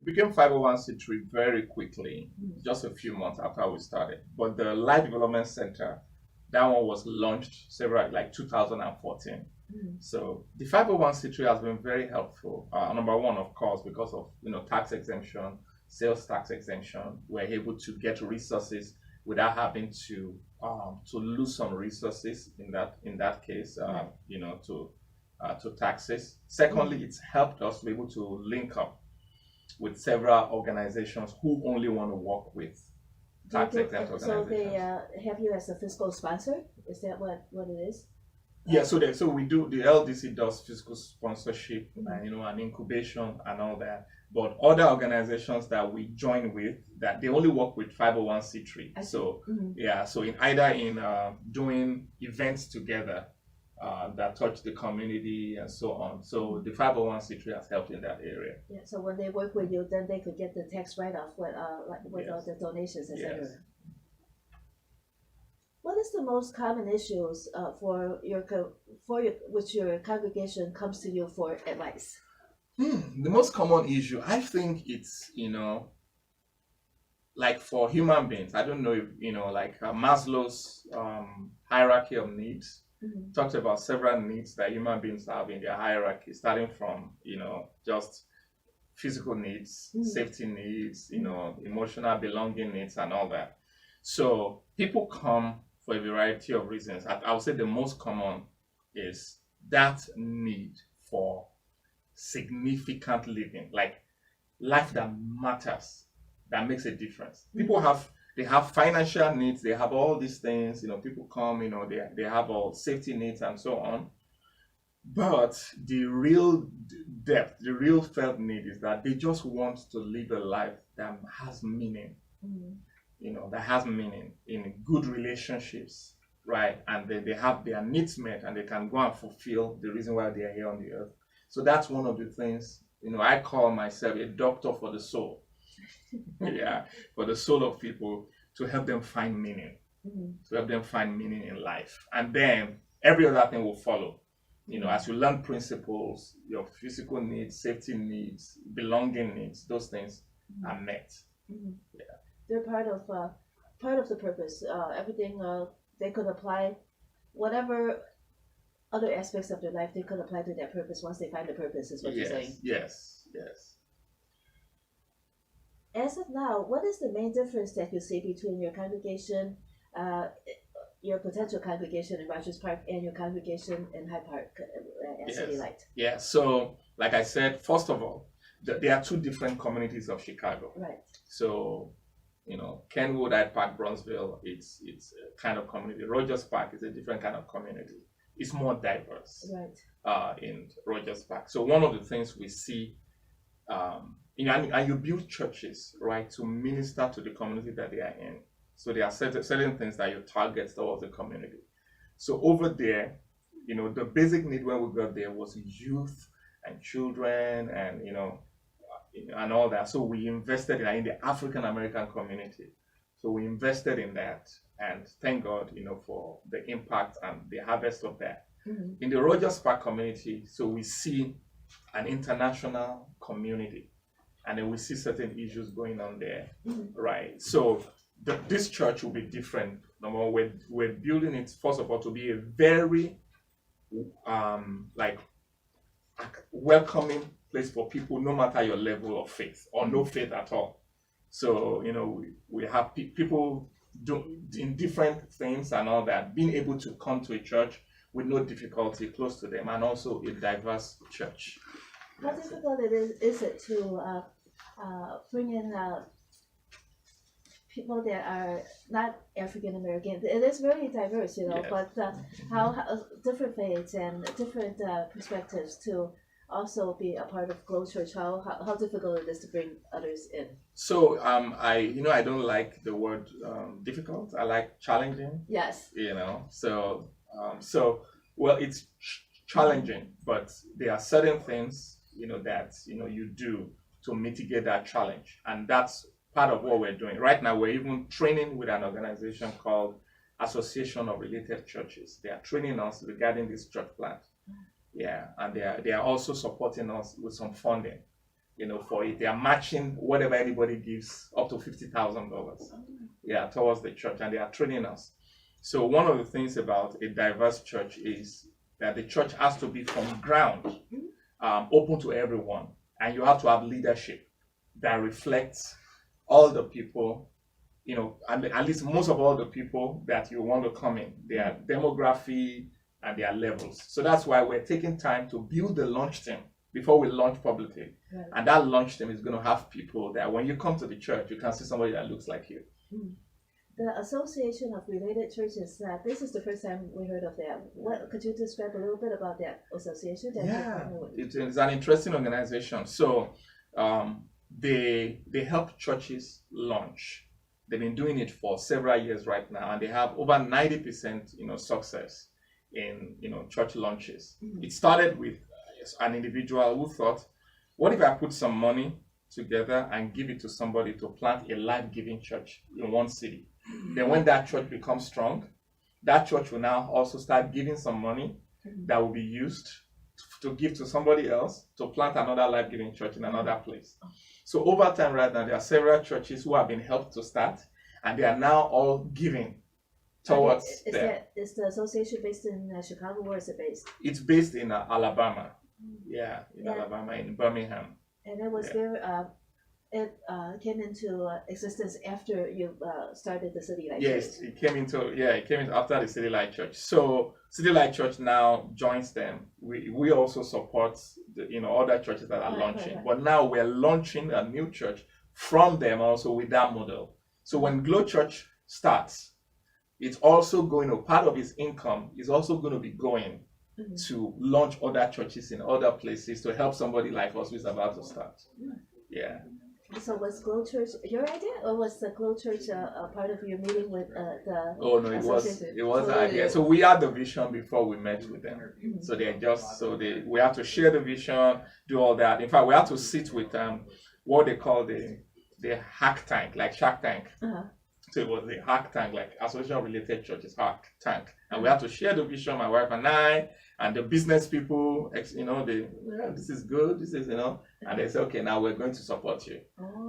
became 501c3 very quickly, just a few months after we started. But the Life Development Center, that one was launched several, like 2014. So the 501c3 has been very helpful. Number one, of course, because of tax exemption, sales tax exemption, we're able to get resources without having to lose some resources in that case, to taxes. Secondly, it's helped us be able to link up with several organizations who only want to work with tax exempt organizations. So they have you as a fiscal sponsor? Is that what it is? Yeah, so we do, the LDC does fiscal sponsorship and and incubation and all that. But other organizations that we join with, that they only work with 501c3. So yeah, so in doing events together that touch the community and so on. So the 501c3 has helped in that area. Yeah. So when they work with you, then they could get the tax write-off with all the donations, etc. Yes. What is the most common issues which your congregation comes to you for advice? The most common issue, I think it's like for human beings. I don't know if like Maslow's hierarchy of needs talks about several needs that human beings have in their hierarchy, starting from just physical needs, safety needs, emotional belonging needs, and all that. So people come for a variety of reasons. I would say the most common is that need for significant living, like life that matters, that makes a difference. People have financial needs, they have all these things, people come, they have all safety needs and so on. But the real depth, the real felt need is that they just want to live a life that has meaning. That has meaning in good relationships, right? And they have their needs met and they can go and fulfill the reason why they are here on the earth. So that's one of the things, I call myself a doctor for the soul. Yeah, for the soul of people, to help them find meaning, to help them find meaning in life. And then every other thing will follow. As you learn principles, your physical needs, safety needs, belonging needs, those things are met. Yeah. They're part of the purpose. Everything they could apply, whatever other aspects of their life they could apply to their purpose once they find the purpose, is what you're saying. Yes. As of now, what is the main difference that you see between your congregation, your potential congregation in Rogers Park, and your congregation in Hyde Park at City Light? Yeah, so like I said, first of all, there are two different communities of Chicago. Right. So, Kenwood, Hyde Park, Bronzeville, it's a kind of community. Rogers Park is a different kind of community. It's more diverse. Right. In Rogers Park. So one of the things we see, and you build churches, right, to minister to the community that they are in. So there are certain things that you target towards the community. So over there, the basic need when we got there was youth and children and and all that. So we invested in the African American community. So we invested in that, and thank God, for the impact and the harvest of that. In the Rogers Park community, so we see an international community, and then we see certain issues going on there, right? So this church will be different. Number one, we're building it, first of all, to be a very welcoming place for people, no matter your level of faith or no faith at all. So we have people in different things and all that, being able to come to a church with no difficulty, close to them, and also a diverse church. How difficult is it to bring in people that are not African American? It is very diverse, Yes. but how different faiths and different perspectives to also be a part of Glow Church. How difficult it is to bring others in? So I don't like the word difficult. I like challenging. Yes. So well, it's challenging, but there are certain things that you do to mitigate that challenge, and that's part of what we're doing right now. We're even training with an organization called Association of Related Churches. They are training us regarding this church plant. Yeah, and they are also supporting us with some funding. for it. They are matching whatever anybody gives up to $50,000, towards the church, and they are training us. So one of the things about a diverse church is that the church has to be from ground, open to everyone, and you have to have leadership that reflects all the people, and at least most of all the people that you want to come in, their demography and their levels. So that's why we're taking time to build the launch team before we launch publicly. Right. And that launch team is going to have people that when you come to the church, you can see somebody that looks like you. The Association of Related Churches, this is the first time we heard of that. What could you describe a little bit about that association? It's an interesting organization. So they help churches launch. They've been doing it for several years right now, and they have over 90% success in church launches. It started with an individual who thought, what if I put some money together and give it to somebody to plant a life-giving church in one city? Then when that church becomes strong, that church will now also start giving some money that will be used to give to somebody else to plant another life-giving church in another place. So over time right now, there are several churches who have been helped to start, and they are now all giving towards them. Is the association based in Chicago? Where is it based? It's based in Alabama. Alabama, in Birmingham. And it was there. It came into existence after you started the City Light Church. Yes, it came in after the City Light Church. So City Light Church now joins them. We also support the other churches that are launching. Right. But now we're launching a new church from them also with that model. So when Glow Church starts, it's also going to, part of its income is also going to be going to launch other churches in other places to help somebody like us who's about to start. Yeah. So was Glow Church your idea, or was the Glow Church a part of your meeting with the? Oh no, it was an idea. So we had the vision before we met with them. So we have to share the vision, do all that. In fact, we have to sit with what they call the hack tank, like Shark Tank. So it was the hack tank, like Association of Related Churches hack tank, and we have to share the vision, my wife and I, and the business people. This is good, this is and they say, okay, now we're going to support you.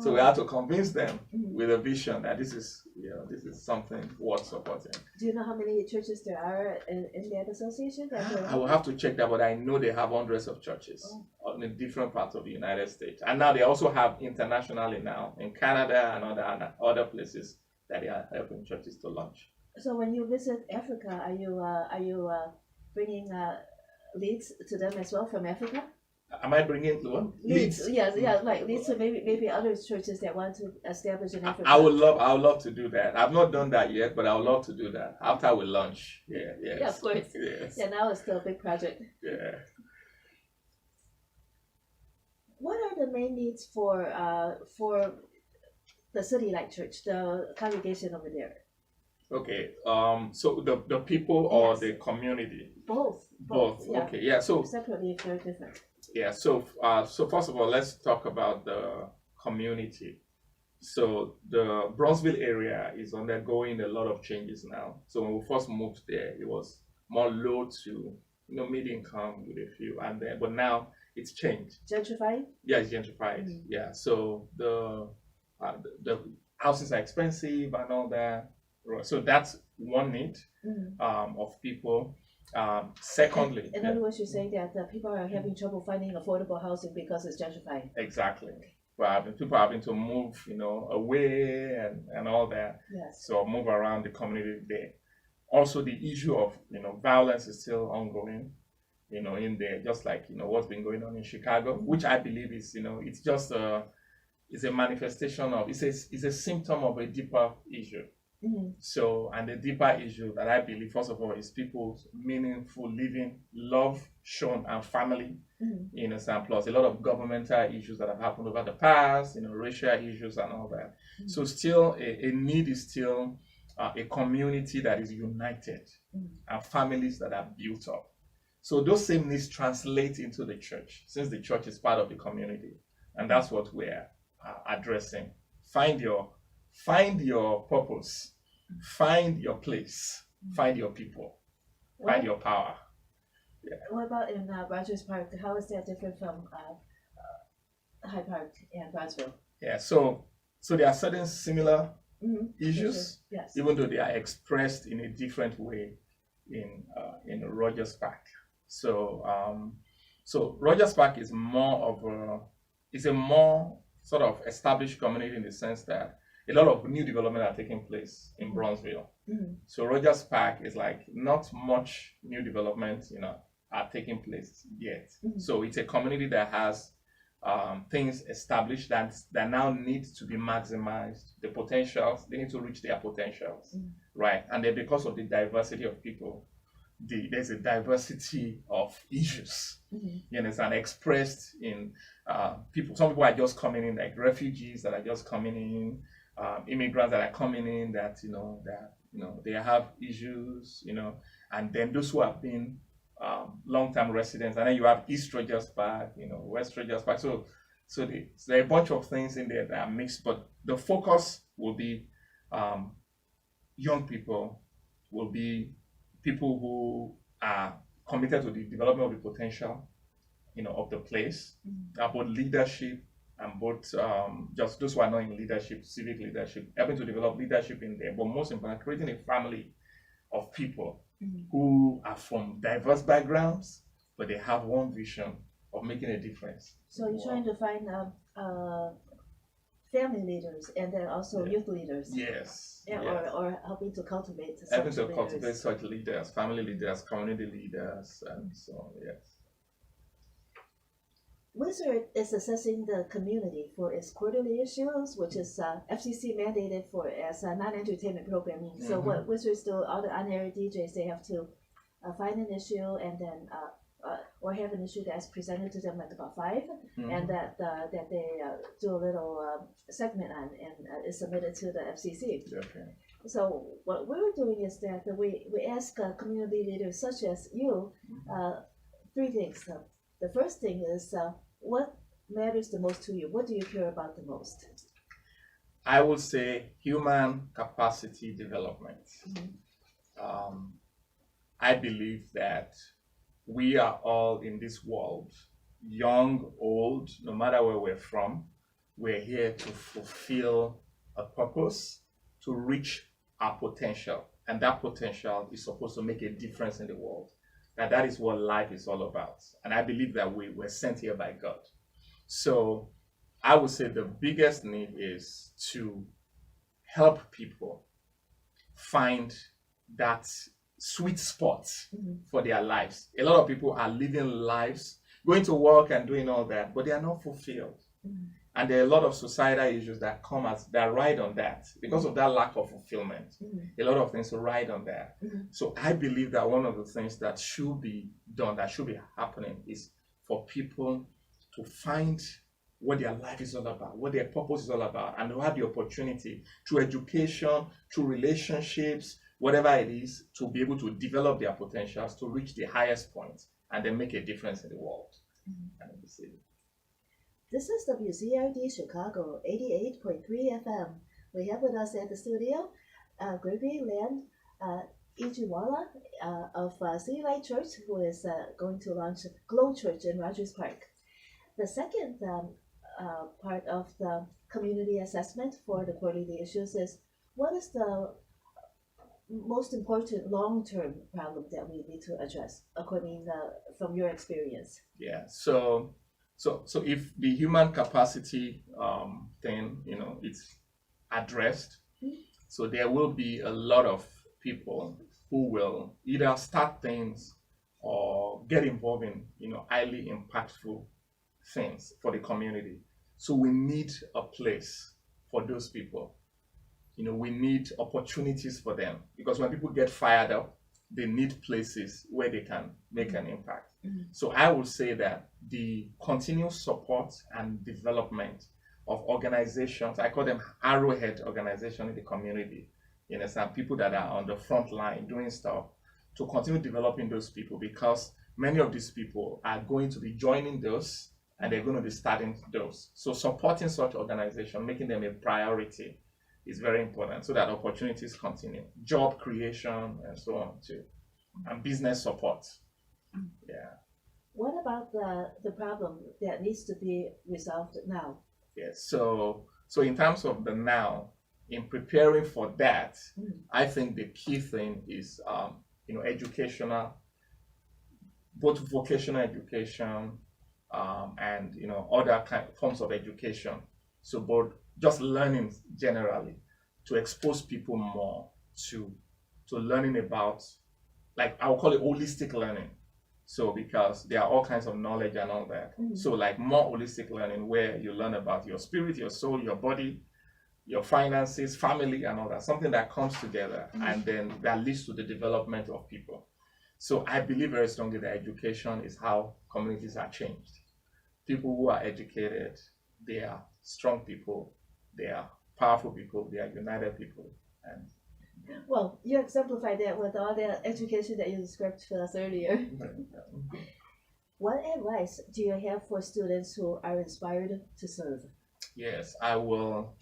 So we have to convince them with a vision that this is something worth supporting. Do you know how many churches there are in that association? I will have to check that, but I know they have hundreds of churches in different parts of the United States, and now they also have internationally now in Canada and other places that they are helping churches to launch. So when you visit Africa, are you bringing leads to them as well from Africa? Am I bringing leads? Yes, like leads to maybe other churches that want to establish in Africa. I would love to do that. I've not done that yet, but I would love to do that after we launch. Yeah, of course. Yes. Yeah, now it's still a big project. Yeah. What are the main needs for the City Light Church, the congregation over there? Okay. So the people or the community? Both. Yeah. Okay. Yeah. So separately, if they're different. Yeah. So first of all, let's talk about the community. So the Bronzeville area is undergoing a lot of changes now. So when we first moved there, it was more low to mid income with a few, but now it's changed. Gentrifying? Yeah, it's gentrified. Yeah. So the houses are expensive and all that. So that's one need of people. Secondly, in other words, you're saying that the people are having trouble finding affordable housing because it's gentrifying. Exactly. People are having to move, away and all that. Yes. So move around the community there. Also, the issue of violence is still ongoing. In there, just like what's been going on in Chicago, which I believe is it's just it's a manifestation of it's a symptom of a deeper issue. So, and the deeper issue that I believe, first of all, is people's meaningful living, love shown, and family. And plus a lot of governmental issues that have happened over the past, racial issues and all that. So, still a need is still a community that is united and families that are built up. So those same needs translate into the church, since the church is part of the community, and that's what we're addressing. Find your purpose, find your place, find your people, find your power. Yeah. What about in Rogers Park? How is that different from Hyde Park and Brownsville. Yeah, so there are certain similar issues, yes, even though they are expressed in a different way in Rogers Park. So so Rogers Park is a more sort of established community in the sense that a lot of new development are taking place in Brownsville. So Rogers Park is like not much new development, are taking place yet. So it's a community that has things established that now need to be maximized. The potentials, they need to reach their potentials, right? And then because of the diversity of people, there's a diversity of issues, and expressed in people. Some people are just coming in, like refugees that are just coming in, immigrants that are coming in that they have issues, and then those who have been long-term residents, and then you have East Rogers Park, West Rogers Park. So there are a bunch of things in there that are mixed, but the focus will be young people, will be people who are committed to the development of the potential, of the place, about leadership, and both just those who are not in leadership, civic leadership, helping to develop leadership in there, but most importantly, creating a family of people who are from diverse backgrounds, but they have one vision of making a difference. So you're trying to find family leaders and then also youth leaders. Yes. Yeah, yes. Or helping to cultivate such leaders, family leaders, community leaders, and so on. Yes. WZRD is assessing the community for its quarterly issues, which is FCC mandated for as non-entertainment programming. So what WZRD do, all the on-air DJs, they have to find an issue and then or have an issue that's presented to them like about 5, and that they do a little segment on and is submitted to the FCC. Okay. So what we're doing is that we ask community leaders such as you 3 things. The first thing is what matters the most to you? What do you care about the most? I would say human capacity development. I believe that we are all in this world, young, old, no matter where we're from, we're here to fulfill a purpose, to reach our potential. And that potential is supposed to make a difference in the world. That is what life is all about. And I believe that we were sent here by God. So I would say the biggest need is to help people find that sweet spot for their lives. A lot of people are living lives, going to work and doing all that, but they are not fulfilled. And there are a lot of societal issues that come that ride on that because of that lack of fulfillment. A lot of things ride on that. So I believe that one of the things that should be done, that should be happening, is for people to find what their life is all about, what their purpose is all about, and to have the opportunity through education, through relationships, whatever it is, to be able to develop their potentials, to reach the highest point, and then make a difference in the world and in the city. This is WZRD Chicago 88.3 FM. We have with us at the studio Gregory Lan Ijiwola of City Light Church, who is going to launch Glow Church in Rogers Park. The second part of the community assessment for the quarterly issues is what is the most important long-term problem that we need to address, according from your experience? Yeah. So if the human capacity thing, it's addressed, so there will be a lot of people who will either start things or get involved in, highly impactful things for the community. So we need a place for those people. We need opportunities for them, because when people get fired up, they need places where they can make an impact. So I would say that the continuous support and development of organizations, I call them arrowhead organizations in the community, some people that are on the front line doing stuff, to continue developing those people, because many of these people are going to be joining those and they're going to be starting those. So supporting such organizations, making them a priority, is very important, so that opportunities continue, job creation and so on too, and business support. Yeah. What about the problem that needs to be resolved now? Yes. So in terms of the now, in preparing for that, I think the key thing is educational, both vocational education, and other forms of education. So both just learning generally to expose people more to learning about, like, I'll call it holistic learning. So because there are all kinds of knowledge and all that. So like more holistic learning where you learn about your spirit, your soul, your body, your finances, family, and all that. Something that comes together and then that leads to the development of people. So I believe very strongly that education is how communities are changed. People who are educated, they are strong people, they are powerful people, they are united people. And well, you exemplify that with all the education that you described to us earlier. What advice do you have for students who are inspired to serve? Yes, I will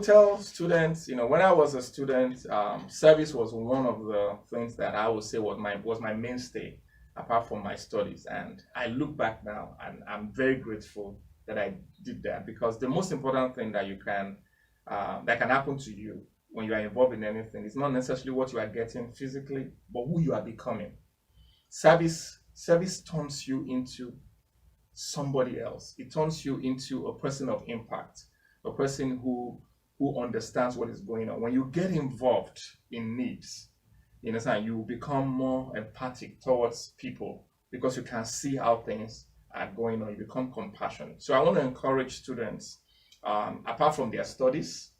tell students, when I was a student, service was one of the things that I would say was my mainstay, apart from my studies. And I look back now and I'm very grateful that I did that, because the most important thing that that can happen to you when you are involved in anything is not necessarily what you are getting physically, but who you are becoming. Service turns you into somebody else. It turns you into a person of impact, a person who understands what is going on. When you get involved in needs, you understand, you become more empathic towards people because you can see how things are going on. You become compassionate. So I want to encourage students, apart from their studies,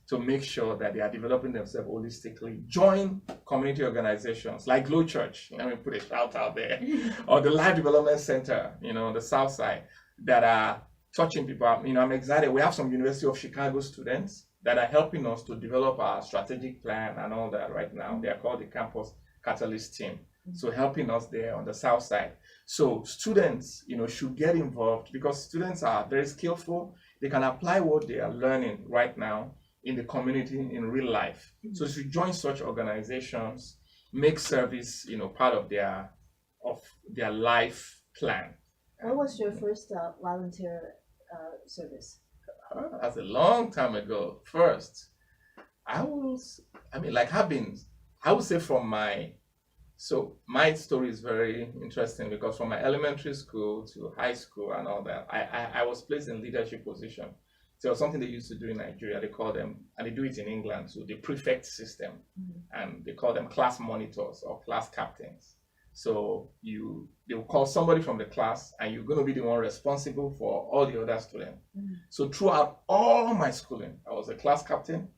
to make sure that they are developing themselves holistically. Join community organizations like Glow Church, let me put a shout out there, or the Life Development Center, the South Side, that are touching people. I'm excited. We have some University of Chicago students that are helping us to develop our strategic plan and all that right now. They are called the Campus Catalyst team. So helping us there on the South Side. So students, should get involved, because students are very skillful. They can apply what they are learning right now in the community in real life. So to join such organizations, make service, part of their life plan. What was your first volunteer service? That's a long time ago. First, I would say my story is very interesting, because from my elementary school to high school and all that, I was placed in leadership position. So something they used to do in Nigeria, they call them, and they do it in England, so the prefect system, and they call them class monitors or class captains. So they will call somebody from the class, and you're going to be the one responsible for all the other students. So throughout all my schooling, I was a class captain,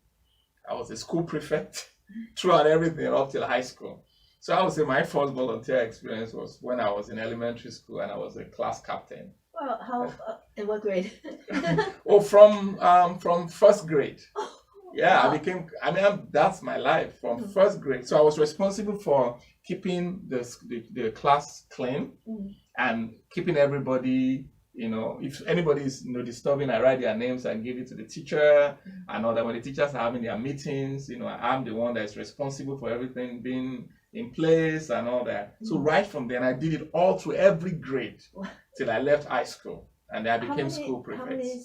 I was a school prefect, throughout everything up till high school. So I would say my first volunteer experience was when I was in elementary school and I was a class captain. Well, how in what grade? From first grade. Yeah, wow. That's my life from first grade. So I was responsible for keeping the class clean and keeping everybody, if anybody is disturbing, I write their names and give it to the teacher and all that. When the teachers are having their meetings, I'm the one that's responsible for everything being in place and all that. So right from then, I did it all through every grade till I left high school, and then I became school prefect. How many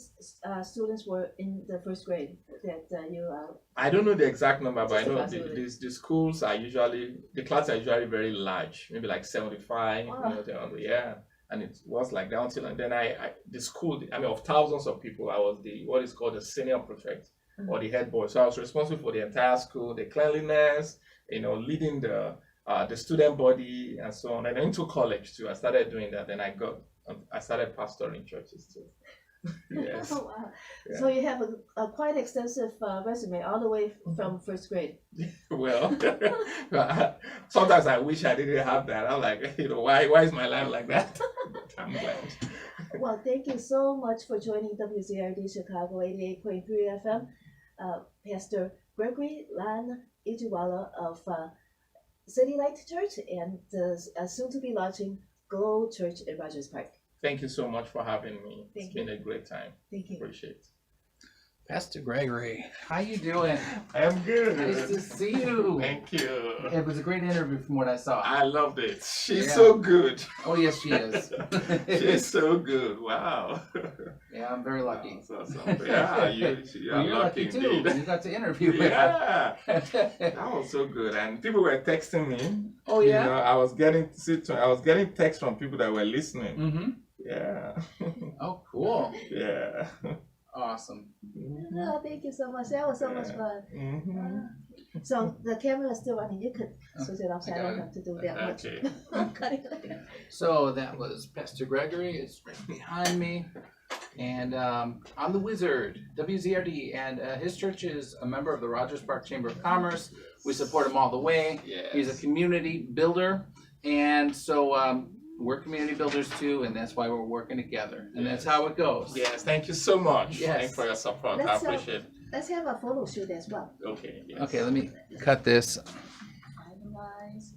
students were in the first grade that you? I don't know the exact number, but I know the schools are usually, the classes are usually very large, maybe like 75. Wow. Yeah. And it was like down till, and then the school, of thousands of people, I was what is called the senior prefect or the head boy. So I was responsible for the entire school, the cleanliness, leading the student body and so on. And into college too, I started doing that. Then I started pastoring churches too. Yes. Oh, wow. Yeah. So you have a quite extensive resume all the way from first grade. Well, sometimes I wish I didn't have that. I'm like, why is my life like that? I'm glad. Well, thank you so much for joining WZRD Chicago 88.3 FM. Pastor Gregory Lan Ijiwola of City Light Church and soon to be launching Glow Church in Rogers Park. Thank you so much for having me. Thank It's you. been a great time. Thank you. Appreciate it. Pastor Gregory, how you doing? I am good. Nice to see you. Thank you. It was a great interview from what I saw. I loved it. She's Yeah. so good. Oh, yes, she is. She's so good. Wow. Yeah, I'm very lucky. So, yeah, you Well, are you're lucky lucky too. indeed. You got to interview her. Yeah, that was so good. And people were texting me. Oh, You yeah? know, I was getting texts from people that were listening. Mm-hmm. Yeah. Oh, cool. Yeah. Awesome. Oh, thank you so much. That was so much fun. Mm-hmm. So the camera is still running. You could switch it off. I I got don't it. have to do that much. Okay. Cutting later. So that was Pastor Gregory. It's right behind me. And I'm the Wizard, WZRD. And his church is a member of the Rogers Park Chamber of Commerce. We support him all the way. Yes. He's a community builder. And so we're community builders too. And that's why we're working together. And that's how it goes. Yes, thank you so much. Yes. Thanks for your support. I Let's, appreciate it. Let's have a photo shoot as well. Okay. Yes. Okay, let me cut this. Finalize.